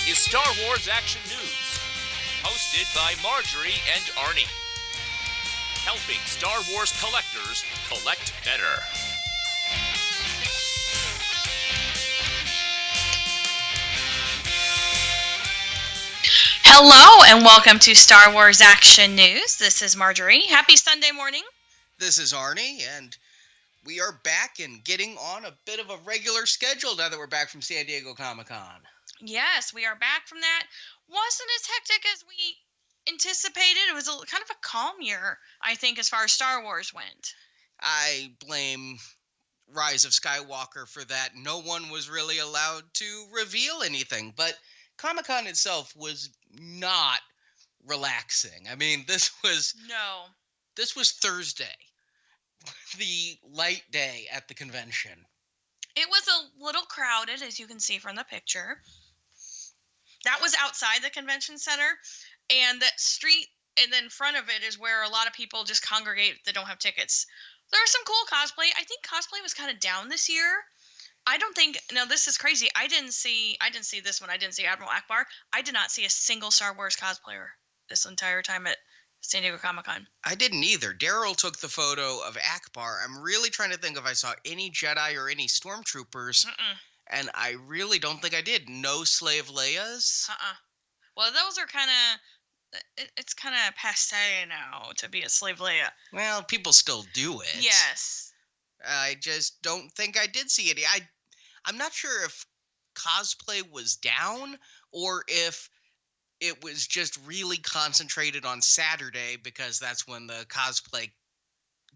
is Star Wars Action News, hosted by Marjorie and Arnie. Helping Star Wars collectors collect better. Hello and welcome to Star Wars Action News. This is Marjorie. Happy Sunday morning. This is Arnie, and we are back and getting on a bit of a regular schedule now that we're back from San Diego Comic-Con. Yes, we are back from that. Wasn't as hectic as we anticipated. It was kind of a calm year, I think, as far as Star Wars went. I blame Rise of Skywalker for that. No one was really allowed to reveal anything, but Comic-Con itself was not relaxing. I mean, this was Thursday, the light day at the convention. It was a little crowded, as you can see from the picture. That was outside the convention center, and that street and then in front of it is where a lot of people just congregate that don't have tickets. There was some cool cosplay. I think cosplay was kind of down this year. This is crazy. I didn't see this one. I didn't see Admiral Akbar. I did not see a single Star Wars cosplayer this entire time at San Diego Comic-Con. I didn't either. Daryl took the photo of Akbar. I'm really trying to think if I saw any Jedi or any Stormtroopers. And I really don't think I did. No Slave Leias. Well, those are kind of... It's kind of passé now to be a Slave Leia. Well, people still do it. Yes. I just don't think I did see any. I'm not sure if cosplay was down or if it was just really concentrated on Saturday because that's when the cosplay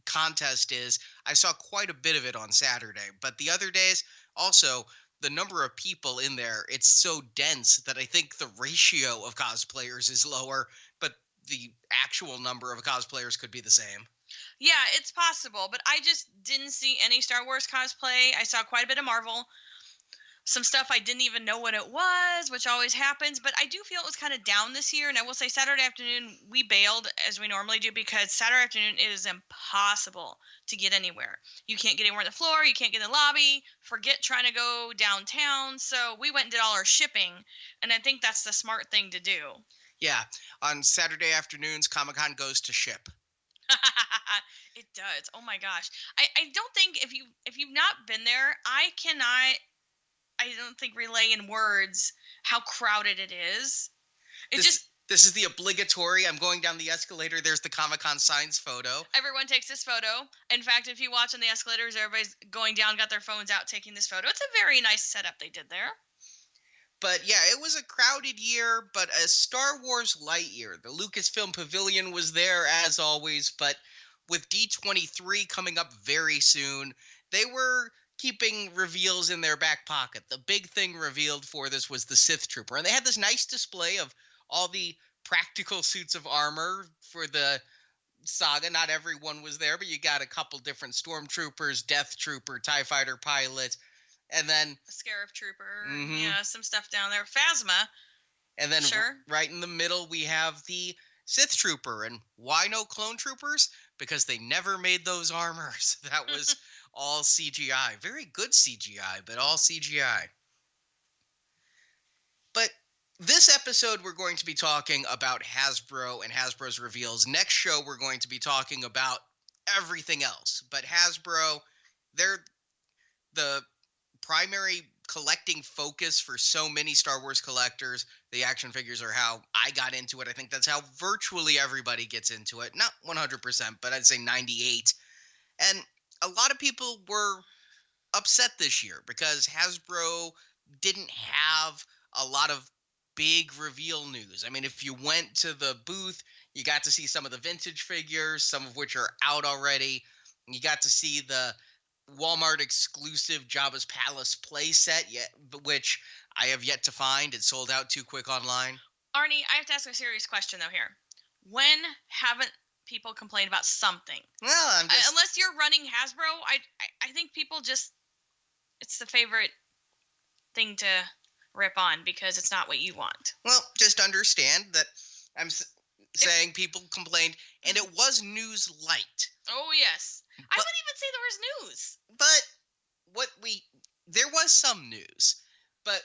contest is. I saw quite a bit of it on Saturday, but the other days, also, the number of people in there, it's so dense that I think the ratio of cosplayers is lower, but the actual number of cosplayers could be the same. Yeah, it's possible, but I just didn't see any Star Wars cosplay. I saw quite a bit of Marvel. Some stuff I didn't even know what it was, which always happens, but I do feel it was kind of down this year, and I will say Saturday afternoon we bailed as we normally do because Saturday afternoon it is impossible to get anywhere. You can't get anywhere on the floor, you can't get in the lobby, forget trying to go downtown, so we went and did all our shipping, and I think that's the smart thing to do. Yeah, on Saturday afternoons, Comic-Con goes to ship. It does. Oh my gosh. I don't think if you've not been there, I don't think relay in words how crowded it is. This is the obligatory, I'm going down the escalator, there's the Comic-Con signs photo. Everyone takes this photo. In fact, if you watch on the escalators, everybody's going down, got their phones out, taking this photo. It's a very nice setup they did there. But yeah, it was a crowded year, but a Star Wars light year. The Lucasfilm Pavilion was there as always, but with D23 coming up very soon, they were keeping reveals in their back pocket. The big thing revealed for this was the Sith Trooper. And they had this nice display of all the practical suits of armor for the saga. Not everyone was there, but you got a couple different Stormtroopers, Death Trooper, TIE Fighter pilots, and then... a Scarif Trooper. Yeah, some stuff down there. Phasma. And then right in the middle, we have the Sith Trooper. And why no clone troopers? Because they never made those armors. That was... all CGI. Very good CGI, but all CGI. But this episode, we're going to be talking about Hasbro and Hasbro's reveals. Next show, we're going to be talking about everything else. But Hasbro, they're the primary collecting focus for so many Star Wars collectors. The action figures are how I got into it. I think that's how virtually everybody gets into it. Not 100%, but I'd say 98%. And a lot of people were upset this year because Hasbro didn't have a lot of big reveal news. I mean, if you went to the booth, you got to see some of the vintage figures, some of which are out already. You got to see the Walmart exclusive Jabba's Palace playset, which I have yet to find. It sold out too quick online. Arnie, I have to ask a serious question, though, here. When haven't people complain about something? Well, unless you're running Hasbro, I think people just, it's the favorite thing to rip on because it's not what you want. Well, just understand that I'm saying people complained, and it was news light. Oh, yes. I wouldn't even say there was news. But there was some news, but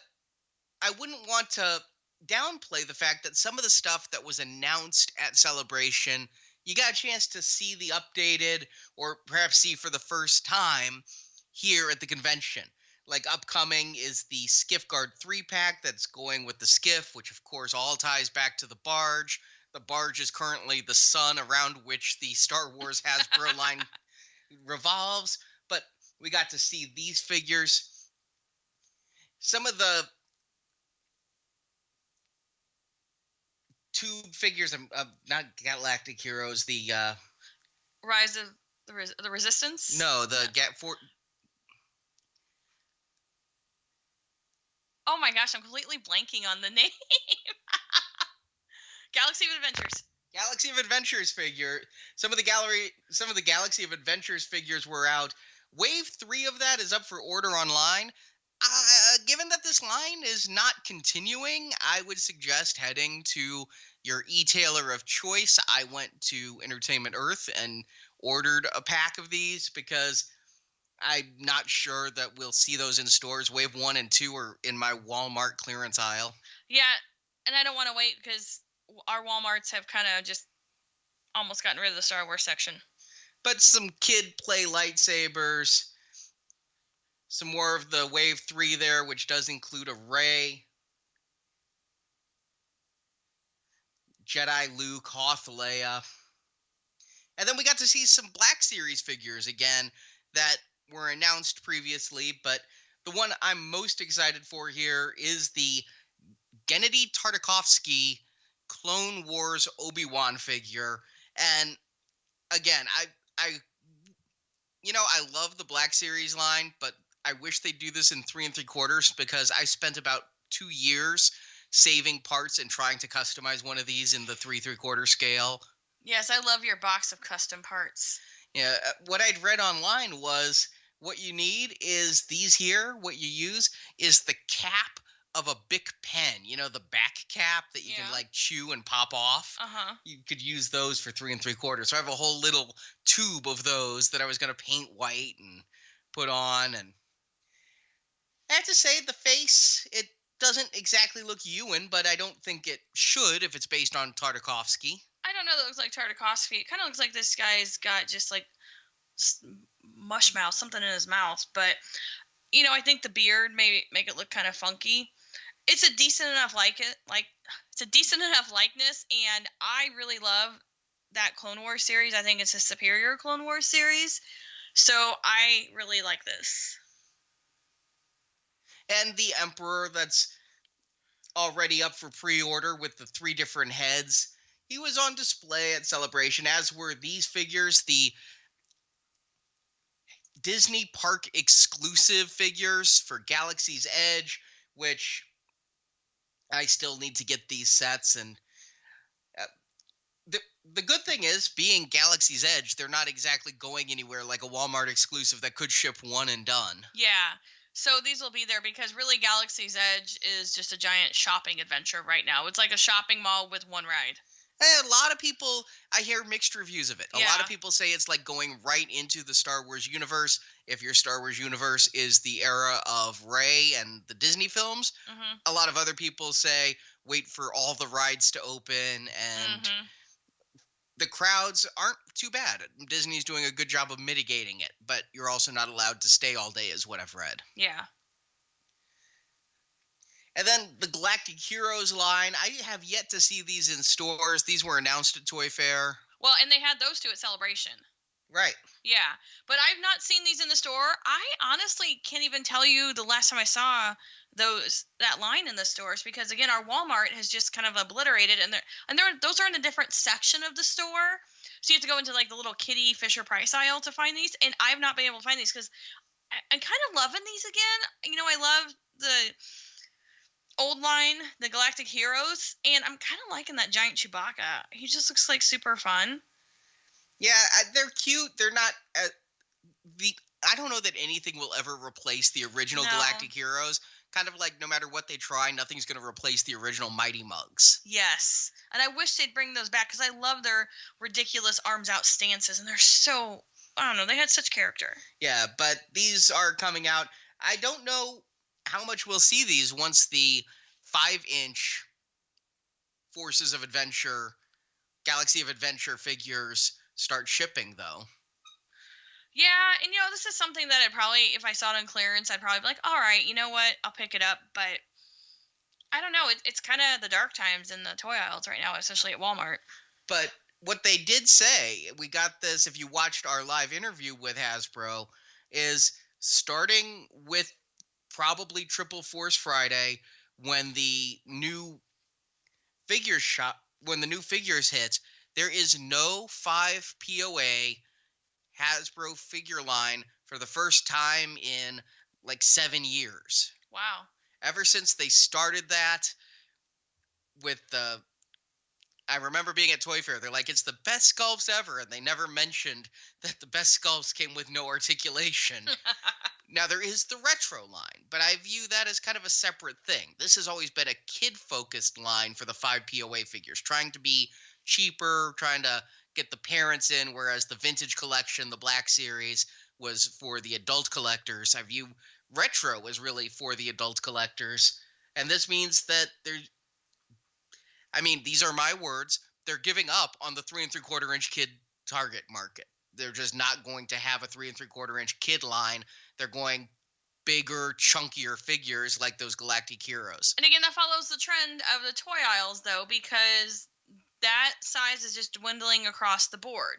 I wouldn't want to downplay the fact that some of the stuff that was announced at Celebration, you got a chance to see the updated or perhaps see for the first time here at the convention. Like upcoming is the Skiff Guard 3-pack that's going with the skiff, which of course all ties back to the barge. The barge is currently the sun around which the Star Wars Hasbro line revolves. But we got to see these figures. Some of the two figures of not Galactic Heroes, the Rise of the Resistance? no, the Oh my gosh, I'm completely blanking on the name. Galaxy of Adventures. Galaxy of Adventures figure. Some of the Galaxy of Adventures figures were out. Wave 3 of that is up for order online. Given that this line is not continuing, I would suggest heading to your e-tailer of choice. I went to Entertainment Earth and ordered a pack of these because I'm not sure that we'll see those in stores. Wave 1 and 2 are in my Walmart clearance aisle. Yeah, and I don't want to wait because our Walmarts have kind of just almost gotten rid of the Star Wars section. But some kid play lightsabers, some more of the Wave 3 there, which does include a Rey, Jedi Luke, Hoth Leia. And then we got to see some Black Series figures again that were announced previously, but the one I'm most excited for here is the Gennady Tartakovsky Clone Wars Obi-Wan figure. And again, I love the Black Series line, but I wish they'd do this in 3 3/4 because I spent about 2 years saving parts and trying to customize one of these in the 3 3/4 scale. Yes, I love your box of custom parts. Yeah, what I'd read online was what you need is these here. What you use is the cap of a Bic pen. You know, the back cap that you can like chew and pop off. Uh-huh. You could use those for 3 3/4. So I have a whole little tube of those that I was going to paint white and put on. And I have to say, the face, it doesn't exactly look Ewan, but I don't think it should if it's based on Tartakovsky. I don't know that it looks like Tartakovsky. It kind of looks like this guy's got just like mush mouth, something in his mouth. But, I think the beard may make it look kind of funky. It's a decent enough it's a decent enough likeness, and I really love that Clone Wars series. I think it's a superior Clone Wars series. So I really like this. And the Emperor that's already up for pre-order with the 3 different heads. He was on display at Celebration, as were these figures, the Disney Park exclusive figures for Galaxy's Edge, which I still need to get these sets. And the good thing is, being Galaxy's Edge, they're not exactly going anywhere like a Walmart exclusive that could ship one and done. Yeah. So these will be there because really Galaxy's Edge is just a giant shopping adventure right now. It's like a shopping mall with one ride. And a lot of people, I hear mixed reviews of it. A lot of people say it's like going right into the Star Wars universe. If your Star Wars universe is the era of Rey and the Disney films, a lot of other people say wait for all the rides to open, and the crowds aren't too bad. Disney's doing a good job of mitigating it, but you're also not allowed to stay all day, is what I've read. Yeah. And then the Galactic Heroes line, I have yet to see these in stores. These were announced at Toy Fair. Well, and they had those two at Celebration. Right. Yeah, but I've not seen these in the store. I honestly can't even tell you the last time I saw that line in the stores, because again, our Walmart has just kind of obliterated, and those are in a different section of the store. So you have to go into like the little Kitty Fisher Price aisle to find these, and I've not been able to find these because I'm kind of loving these again. I love the old line, the Galactic Heroes, and I'm kind of liking that giant Chewbacca. He just looks like super fun. Yeah, they're cute. They're not I don't know that anything will ever replace the original Galactic Heroes. Kind of like no matter what they try, nothing's going to replace the original Mighty Mugs. Yes, and I wish they'd bring those back because I love their ridiculous arms out stances, and they're so, I don't know, they had such character. Yeah, but these are coming out. I don't know how much we'll see these once the 5-inch Forces of Adventure, Galaxy of Adventure figures start shipping, though. Yeah, and this is something that I'd probably, if I saw it on clearance, I'd probably be like, all right, you know what, I'll pick it up. But I don't know, it's kind of the dark times in the toy aisles right now, especially at Walmart. But what they did say, we got this, if you watched our live interview with Hasbro, is starting with probably Triple Force Friday, when the new figures hit, there is no 5 POA Hasbro figure line for the first time in like 7 years. Wow. Ever since they started that with I remember being at Toy Fair, they're like, it's the best sculpts ever, and they never mentioned that the best sculpts came with no articulation. Now, there is the retro line, but I view that as kind of a separate thing. This has always been a kid-focused line for the 5 POA figures, trying to be cheaper, trying to get the parents in, whereas the vintage collection, the Black Series, was for the adult collectors. I view retro as really for the adult collectors, and this means that these are my words, they're giving up on the 3 3/4 inch kid target market. They're just not going to have a 3 3/4 inch kid line. They're going bigger, chunkier figures like those Galactic Heroes. And again, that follows the trend of the toy aisles, though, because that size is just dwindling across the board.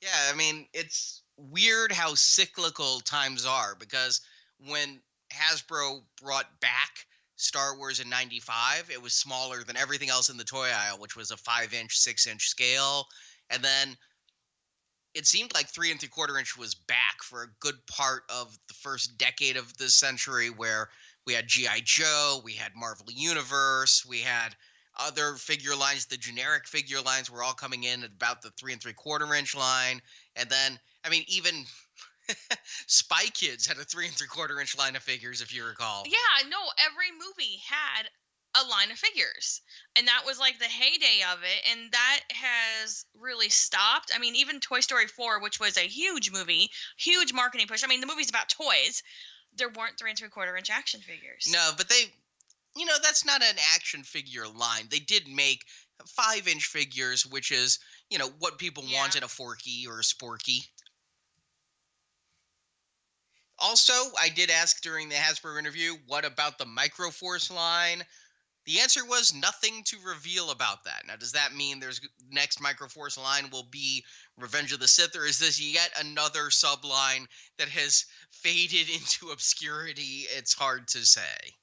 Yeah, it's weird how cyclical times are, because when Hasbro brought back Star Wars in 95, it was smaller than everything else in the toy aisle, which was a 5-inch, 6-inch scale. And then it seemed like 3 3/4 inch was back for a good part of the first decade of the century, where we had G.I. Joe, we had Marvel Universe, we had other figure lines. The generic figure lines were all coming in at about the 3 3/4 inch line. And then, even Spy Kids had a 3 3/4 inch line of figures, if you recall. Yeah, no, every movie had a line of figures, and that was like the heyday of it, and that has really stopped. Even Toy Story 4, which was a huge movie, huge marketing push. The movie's about toys. There weren't 3 3/4 inch action figures. No, but they, that's not an action figure line. They did make 5-inch figures, which is, what people want in a Forky or a Sporky. Also, I did ask during the Hasbro interview, what about the Microforce line? The answer was nothing to reveal about that. Now, does that mean there's next Microforce line will be Revenge of the Sith, or is this yet another subline that has faded into obscurity? It's hard to say.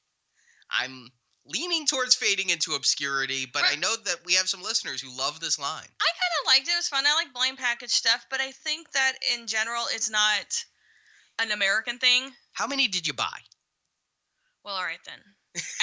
I'm leaning towards fading into obscurity, but I know that we have some listeners who love this line. I kind of liked it. It was fun. I like blind package stuff, but I think that in general, it's not an American thing. How many did you buy? Well, all right then.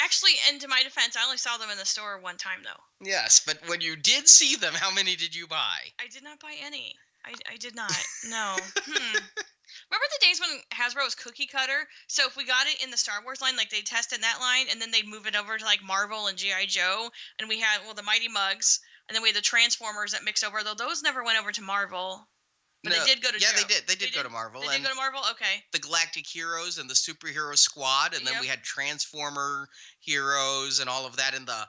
Actually, and to my defense, I only saw them in the store one time, though. Yes, but when you did see them, how many did you buy? I did not buy any. I did not. No. Remember the days when Hasbro was cookie cutter? So if we got it in the Star Wars line, like they tested that line, and then they'd move it over to like Marvel and G.I. Joe, and we had, the Mighty Mugs, and then we had the Transformers that mixed over, though those never went over to Marvel. But they did go to Joe. Yeah, they did go to Marvel. They did go to Marvel? Okay. The Galactic Heroes and the Superhero Squad, and then we had Transformer Heroes and all of that in the,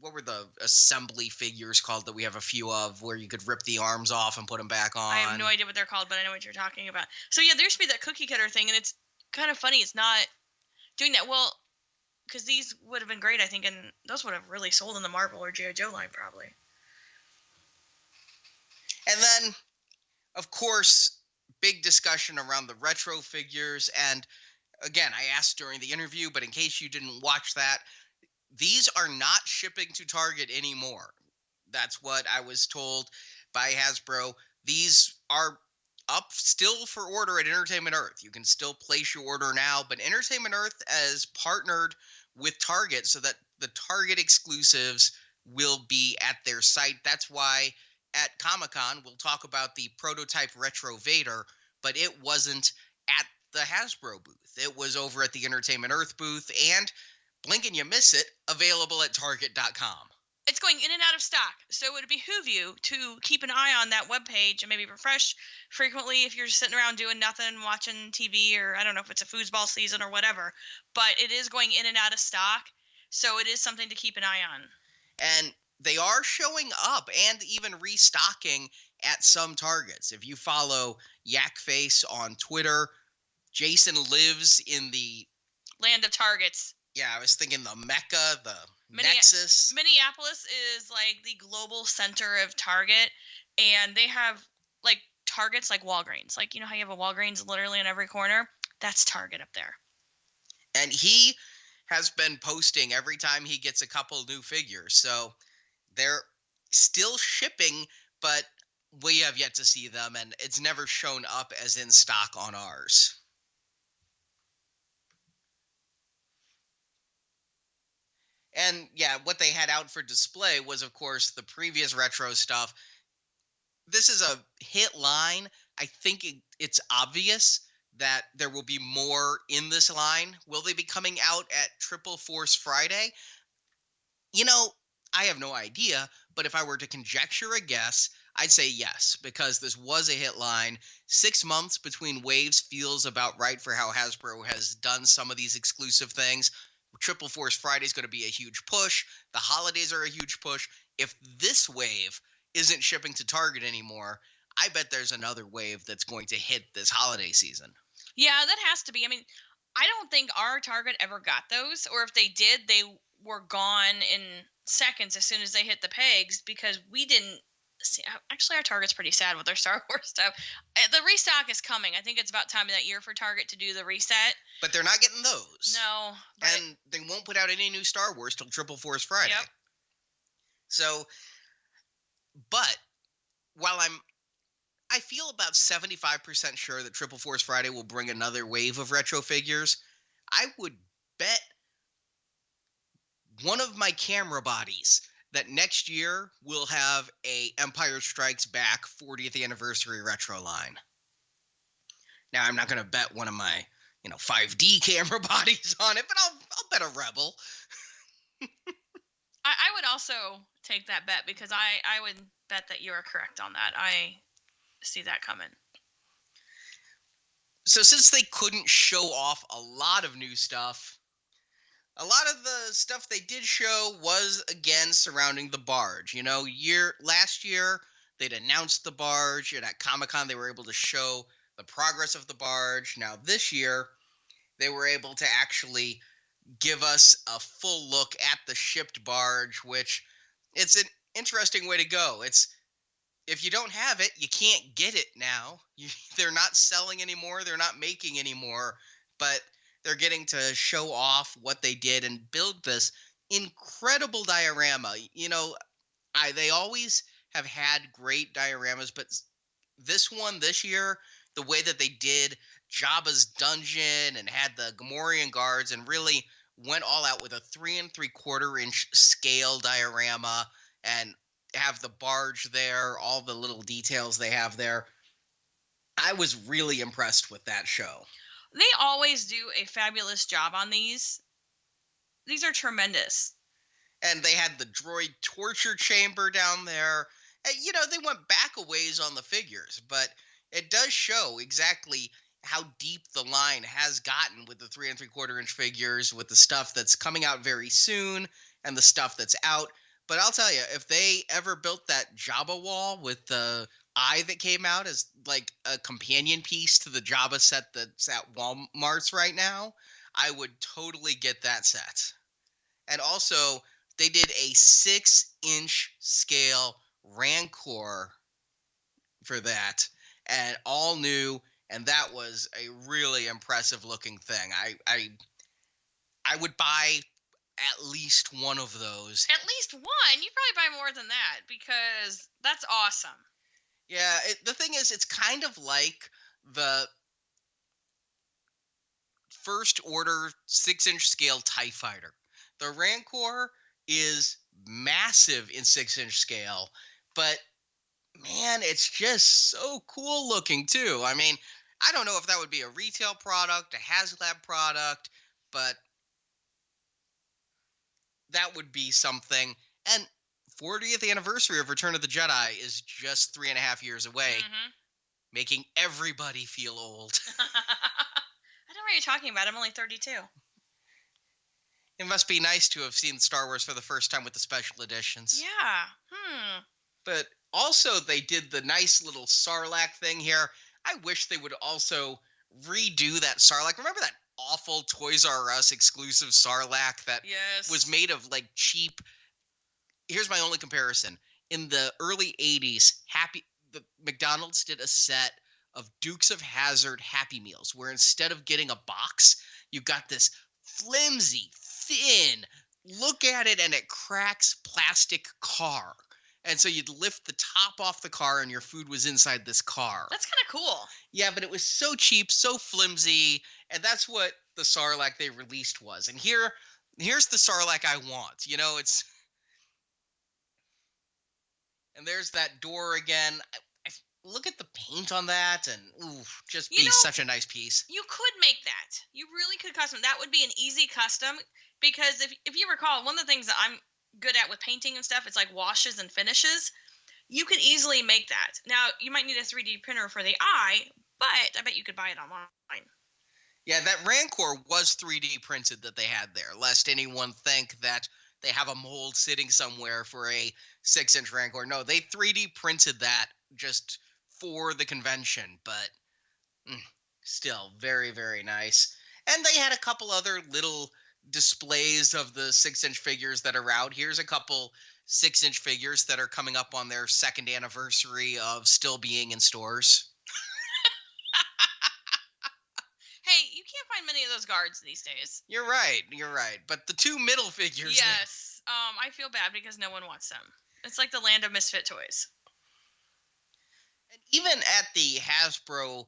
what were the assembly figures called that we have a few of, where you could rip the arms off and put them back on? I have no idea what they're called, but I know what you're talking about. So yeah, there used to be that cookie cutter thing, and it's kind of funny it's not doing that. Well, because these would have been great, I think, and those would have really sold in the Marvel or G.I. Joe line, probably. And then, of course, big discussion around the retro figures. And again, I asked during the interview, but in case you didn't watch that, these are not shipping to Target anymore. That's what I was told by Hasbro. These are up still for order at Entertainment Earth. You can still place your order now, but Entertainment Earth has partnered with Target so that the Target exclusives will be at their site. That's why at Comic-Con, we'll talk about the prototype Retro Vader, but it wasn't at the Hasbro booth. It was over at the Entertainment Earth booth, and blink and you miss it, available at Target.com. It's going in and out of stock, so it would behoove you to keep an eye on that webpage and maybe refresh frequently if you're just sitting around doing nothing, watching TV, or I don't know if it's a foosball season or whatever, but it is going in and out of stock. So it is something to keep an eye on. And they are showing up and even restocking at some Targets. If you follow Yakface on Twitter, Jason lives in the Land of Targets. Yeah, I was thinking the Mecca, the Nexus. Minneapolis is like the global center of Target, and they have like Targets like Walgreens. Like, you know how you have a Walgreens literally in every corner? That's Target up there. And he has been posting every time he gets a couple new figures. So they're still shipping, but we have yet to see them, and it's never shown up as in stock on ours. And yeah, what they had out for display was, of course, the previous retro stuff. This is a hit line. I think it's obvious that there will be more in this line. Will they be coming out at Triple Force Friday? You know, I have no idea, but if I were to conjecture a guess, I'd say yes, because this was a hit line. 6 months between waves feels about right for how Hasbro has done some of these exclusive things. Triple Force Friday is going to be a huge push. The holidays are a huge push. If this wave isn't shipping to Target anymore, I bet there's another wave that's going to hit this holiday season. Yeah, that has to be. I mean, I don't think our Target ever got those, or if they did, they were gone in seconds as soon as they hit the pegs, because we didn't see. Actually, our Target's pretty sad with their Star Wars stuff. The restock is coming. I think it's about time of that year for Target to do the reset. But they're not getting those. No. And they won't put out any new Star Wars till Triple Force Friday. Yep. So, but while I feel about 75% sure that Triple Force Friday will bring another wave of retro figures, I would bet one of my camera bodies that next year we'll have a Empire Strikes Back 40th anniversary retro line. Now, I'm not going to bet one of my, 5D camera bodies on it, but I'll bet a Rebel. I would also take that bet, because I would bet that you are correct on that. I see that coming. So since they couldn't show off a lot of new stuff, a lot of the stuff they did show was, again, surrounding the barge. Last year, they'd announced the barge, and at Comic-Con, they were able to show the progress of the barge. Now, this year, they were able to actually give us a full look at the shipped barge, which it's an interesting way to go. If you don't have it, you can't get it now. They're not selling anymore. They're not making anymore. But they're getting to show off what they did and build this incredible diorama. They always have had great dioramas, but this one this year, the way that they did Jabba's dungeon and had the Gamorrean guards and really went all out with a 3 3/4 inch scale diorama and have the barge there, all the little details they have there. I was really impressed with that show. They always do a fabulous job on these. These are tremendous. And they had the droid torture chamber down there. And, they went back a ways on the figures, but it does show exactly how deep the line has gotten with the 3 3/4 inch figures, with the stuff that's coming out very soon and the stuff that's out. But I'll tell you, if they ever built that Jabba wall with the eye that came out as like a companion piece to the Jabba set that's at Walmart's right now, I would totally get that set. And also, they did a 6-inch scale Rancor for that, and all new, and that was a really impressive looking thing. I would buy at least one of those. At least one? You probably buy more than that, because that's awesome. Yeah, the thing is, it's kind of like the First Order 6-inch scale TIE Fighter. The Rancor is massive in 6-inch scale, but man, it's just so cool looking too. I mean, I don't know if that would be a retail product, a HasLab product, but that would be something. And 40th anniversary of Return of the Jedi is just 3.5 years away, making everybody feel old. I don't know what you're talking about. I'm only 32. It must be nice to have seen Star Wars for the first time with the special editions. Yeah. But also, they did the nice little Sarlacc thing here. I wish they would also redo that Sarlacc. Remember that awful Toys R Us exclusive Sarlacc that Yes. was made of like cheap? Here's my only comparison. In the early 80s, the McDonald's did a set of Dukes of Hazzard Happy Meals where instead of getting a box, you got this flimsy, thin, look at it and it cracks plastic car. And so you'd lift the top off the car and your food was inside this car. That's kind of cool. Yeah, but it was so cheap, so flimsy, and that's what the Sarlacc they released was. And here's the Sarlacc I want. You know, it's... And there's that door again. Look at the paint on that, and just be such a nice piece. You could make that. You really could custom. That would be an easy custom, because if you recall, one of the things that I'm good at with painting and stuff, it's like washes and finishes. You could easily make that. Now, you might need a 3D printer for the eye, but I bet you could buy it online. Yeah, that Rancor was 3D printed that they had there, lest anyone think that they have a mold sitting somewhere for a 6-inch Rancor. No, they 3D printed that just for the convention, but still very, very nice. And they had a couple other little displays of the 6-inch figures that are out. Here's a couple 6-inch figures that are coming up on their 2nd anniversary of still being in stores. Hey, you can't find many of those guards these days. You're right. But the 2 middle figures... Yes. I feel bad because no one wants them. It's like the land of misfit toys. And even at the Hasbro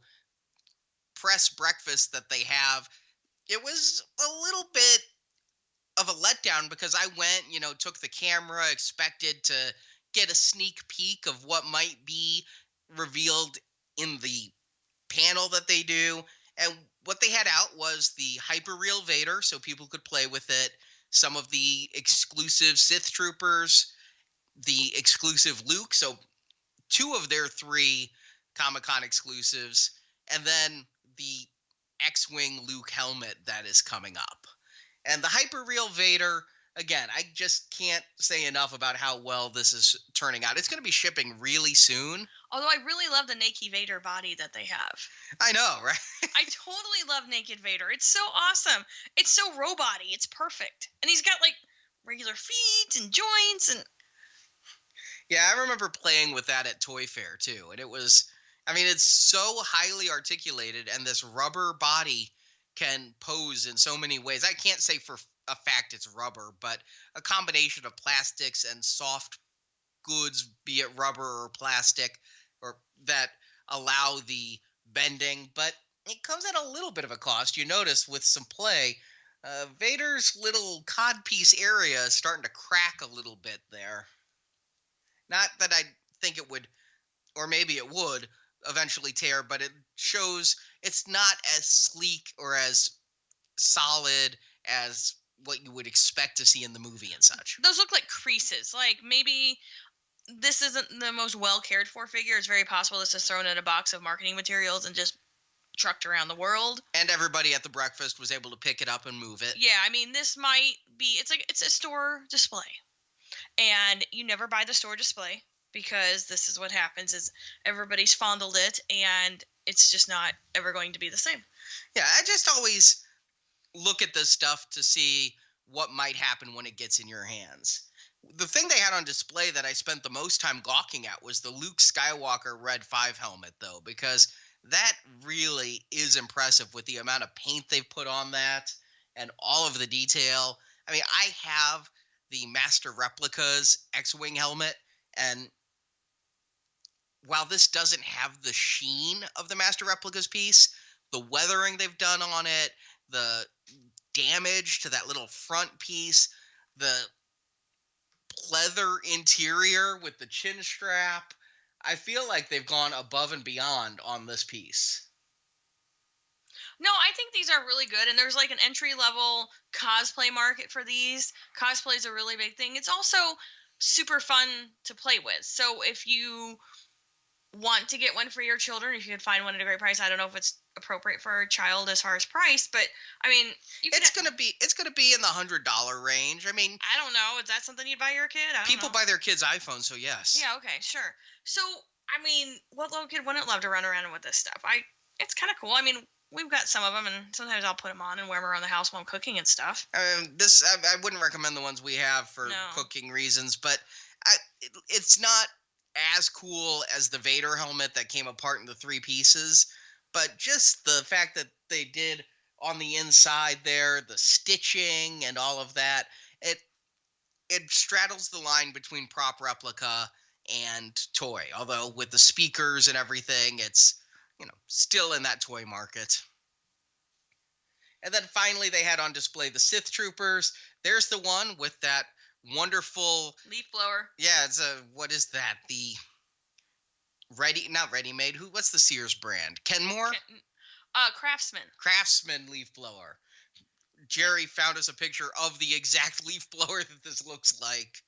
press breakfast that they have, it was a little bit of a letdown because I went, took the camera, expected to get a sneak peek of what might be revealed in the panel that they do. And what they had out was the Hyperreal Vader, so people could play with it. Some of the exclusive Sith Troopers, the exclusive Luke, so 2 of their 3 Comic-Con exclusives, and then the X-Wing Luke helmet that is coming up. And the Hyperreal Vader, again, I just can't say enough about how well this is turning out. It's going to be shipping really soon. Although I really love the Naked Vader body that they have. I know, right? I totally love Naked Vader. It's so awesome. It's so robot-y. It's perfect. And he's got, like, regular feet and joints and... Yeah, I remember playing with that at Toy Fair, too. And it was... I mean, it's so highly articulated, and this rubber body can pose in so many ways. I can't say for a fact it's rubber, but a combination of plastics and soft goods, be it rubber or plastic, or that allow the bending. But it comes at a little bit of a cost. You notice with some play, Vader's little codpiece area is starting to crack a little bit there. Not that I think it would, or maybe it would, eventually tear, but it shows it's not as sleek or as solid as what you would expect to see in the movie and such. Those look like creases. Like, maybe this isn't the most well cared for figure. It's very possible this is thrown in a box of marketing materials and just trucked around the world. And everybody at the breakfast was able to pick it up and move it. Yeah, I mean, this might be, it's a store display. And you never buy the store display, because this is what happens is everybody's fondled it and it's just not ever going to be the same. Yeah, I just always look at this stuff to see what might happen when it gets in your hands. The thing they had on display that I spent the most time gawking at was the Luke Skywalker Red 5 helmet, though, because that really is impressive with the amount of paint they've put on that and all of the detail. I mean, I have the Master Replicas X-Wing helmet, and while this doesn't have the sheen of the Master Replicas piece, the weathering they've done on it, the damage to that little front piece, the pleather interior with the chin strap, I feel like they've gone above and beyond on this piece. No, I think these are really good, and there's like an entry-level cosplay market for these. Cosplay is a really big thing. It's also super fun to play with. So if you want to get one for your children, if you could find one at a great price. I don't know if it's appropriate for a child as far as price, but I mean, it's gonna be in the $100 range. I mean, I don't know. Is that something you'd buy your kid? I don't people know. buy their kids iPhones, so yes. Yeah. Okay. Sure. So, I mean, what little kid wouldn't love to run around with this stuff? It's kind of cool. I mean, we've got some of them, and sometimes I'll put them on and wear them around the house while I'm cooking and stuff. I wouldn't recommend the ones we have for cooking reasons, but it's not as cool as the Vader helmet that came apart into 3 pieces. But just the fact that they did on the inside there, the stitching and all of that, it straddles the line between prop replica and toy. Although with the speakers and everything, it's still in that toy market. And then finally, they had on display the Sith Troopers. There's the one with that wonderful leaf blower. Yeah, it's what is that? The not ready-made. What's the Sears brand? Kenmore? Craftsman. Craftsman leaf blower. Jerry found us a picture of the exact leaf blower that this looks like.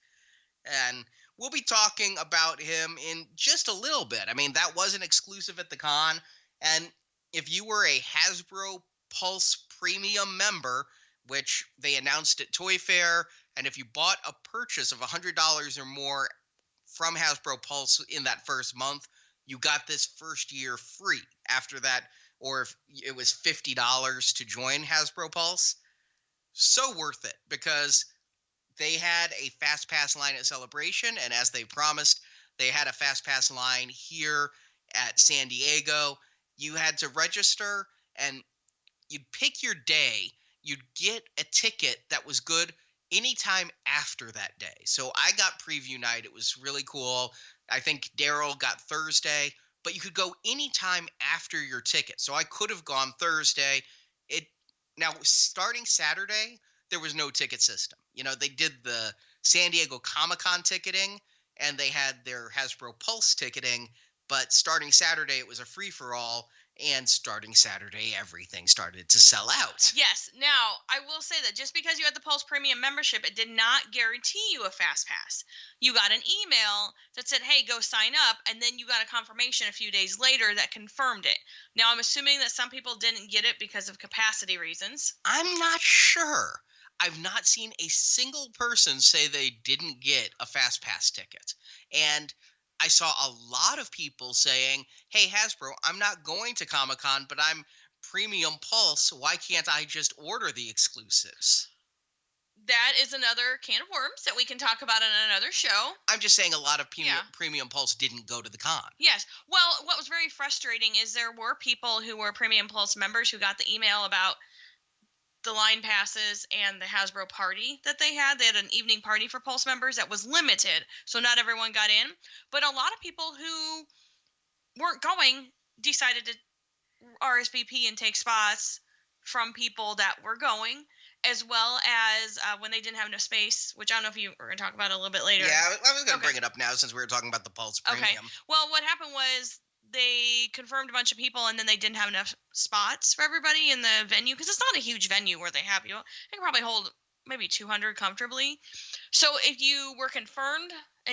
And we'll be talking about him in just a little bit. I mean, that was an exclusive at the con. And if you were a Hasbro Pulse Premium member, which they announced at Toy Fair, and if you bought a purchase of $100 or more from Hasbro Pulse in that first month, you got this first year free. After that, or if it was $50 to join Hasbro Pulse, so worth it, because they had a Fast Pass line at Celebration, and as they promised, they had a Fast Pass line here at San Diego. You had to register, and you'd pick your day. You'd get a ticket that was good anytime after that day. So I got preview night. It was really cool. I think Daryl got Thursday, but you could go anytime after your ticket. So I could have gone Thursday. Now, starting Saturday, there was no ticket system. They did the San Diego Comic-Con ticketing, and they had their Hasbro Pulse ticketing, but starting Saturday, it was a free-for-all, and starting Saturday, everything started to sell out. Yes. Now, I will say that just because you had the Pulse Premium membership, it did not guarantee you a Fast Pass. You got an email that said, hey, go sign up, and then you got a confirmation a few days later that confirmed it. Now, I'm assuming that some people didn't get it because of capacity reasons. I'm not sure. I've not seen a single person say they didn't get a Fast Pass ticket. And I saw a lot of people saying, hey, Hasbro, I'm not going to Comic-Con, but I'm Premium Pulse. Why can't I just order the exclusives? That is another can of worms that we can talk about in another show. I'm just saying a lot of Premium Pulse didn't go to the con. Yes. Well, what was very frustrating is there were people who were Premium Pulse members who got the email about the line passes and the Hasbro party that they had. They had an evening party for Pulse members that was limited, so not everyone got in. But a lot of people who weren't going decided to RSVP and take spots from people that were going, as well as when they didn't have enough space, which I don't know if you were going to talk about a little bit later. Yeah, I was going to bring it up now since we were talking about the Pulse Premium. Okay. Well, what happened was they confirmed a bunch of people, and then they didn't have enough spots for everybody in the venue, because it's not a huge venue where they have you. They can probably hold maybe 200 comfortably. So if you were confirmed